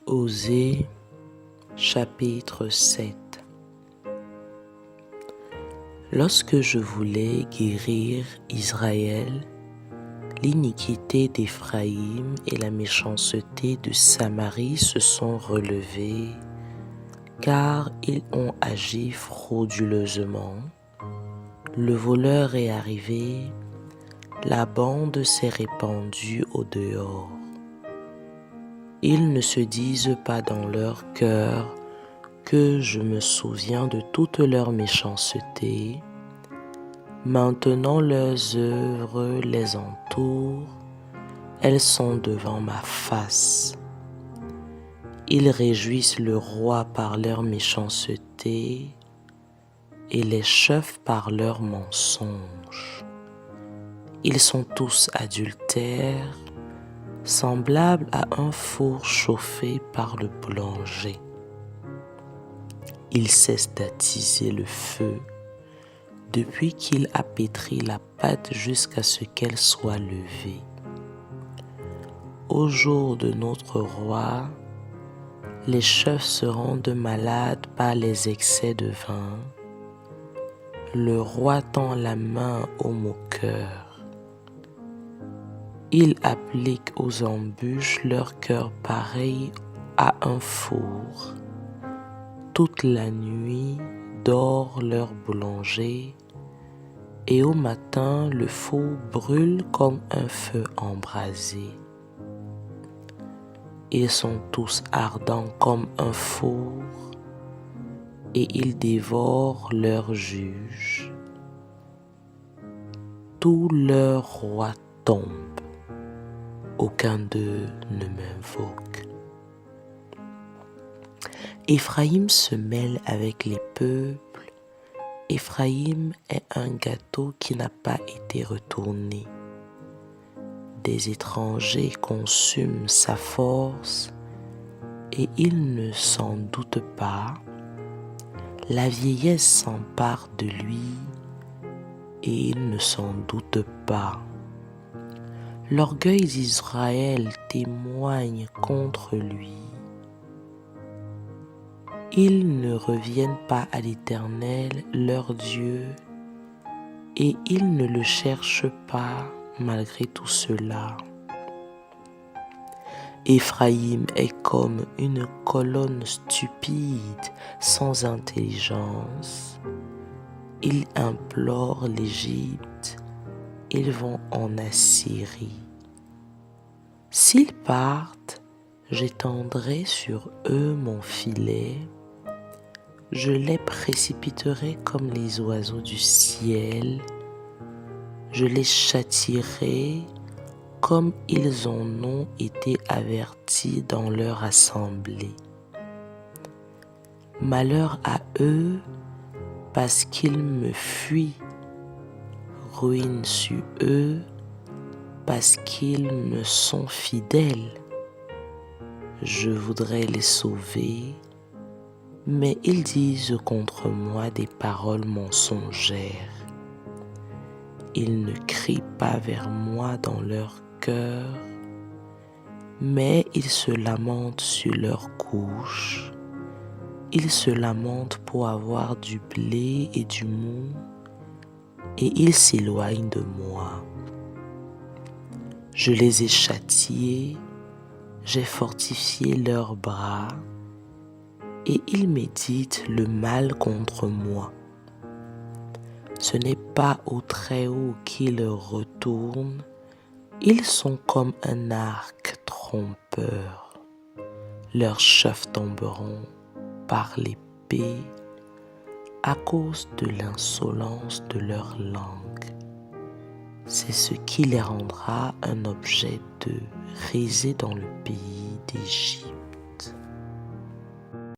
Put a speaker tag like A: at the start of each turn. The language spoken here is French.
A: Osée, chapitre 7. Lorsque je voulais guérir Israël, l'iniquité d'Éphraïm et la méchanceté de Samarie se sont relevées, car ils ont agi frauduleusement. Le voleur est arrivé, la bande s'est répandue au dehors. Ils ne se disent pas dans leur cœur que je me souviens de toute leur méchanceté. Maintenant leurs œuvres les entourent, elles sont devant ma face. Ils réjouissent le roi par leur méchanceté et les chefs par leurs mensonges. Ils sont tous adultères, semblables à un four chauffé par le boulanger. Ils cessent d'attiser le feu depuis qu'il a pétri la pâte jusqu'à ce qu'elle soit levée. Au jour de notre roi, les chefs se rendent malades par les excès de vin. Le roi tend la main aux moqueurs. Ils appliquent aux embûches leur cœur pareil à un four. Toute la nuit dort leur boulanger, et au matin le four brûle comme un feu embrasé. Ils sont tous ardents comme un four, et ils dévorent leurs juges. Tous leurs rois tombent, aucun d'eux ne m'invoque. Éphraïm se mêle avec les peuples. Éphraïm est un gâteau qui n'a pas été retourné. Des étrangers consument sa force et ils ne s'en doutent pas. La vieillesse s'empare de lui et il ne s'en doute pas. L'orgueil d'Israël témoigne contre lui. Ils ne reviennent pas à l'Éternel, leur Dieu, et ils ne le cherchent pas malgré tout cela. Éphraïm est comme une colonne stupide, sans intelligence. Ils implorent l'Égypte, ils vont en Assyrie. S'ils partent, j'étendrai sur eux mon filet, je les précipiterai comme les oiseaux du ciel, je les châtierai comme ils en ont été avertis dans leur assemblée. Malheur à eux parce qu'ils me fuient, ruine sur eux parce qu'ils me sont fidèles. Je voudrais les sauver, mais ils disent contre moi des paroles mensongères. Ils ne crient pas vers moi dans leur cœur, mais ils se lamentent sur leur couche. Ils se lamentent pour avoir du blé et du mou, et ils s'éloignent de moi. Je les ai châtiés, j'ai fortifié leurs bras, et ils méditent le mal contre moi. Ce n'est pas au Très-Haut qu'ils retournent, ils sont comme un arc trompeur. Leurs chefs tomberont par l'épée à cause de l'insolence de leur langue. C'est ce qui les rendra un objet de risée dans le pays d'Égypte.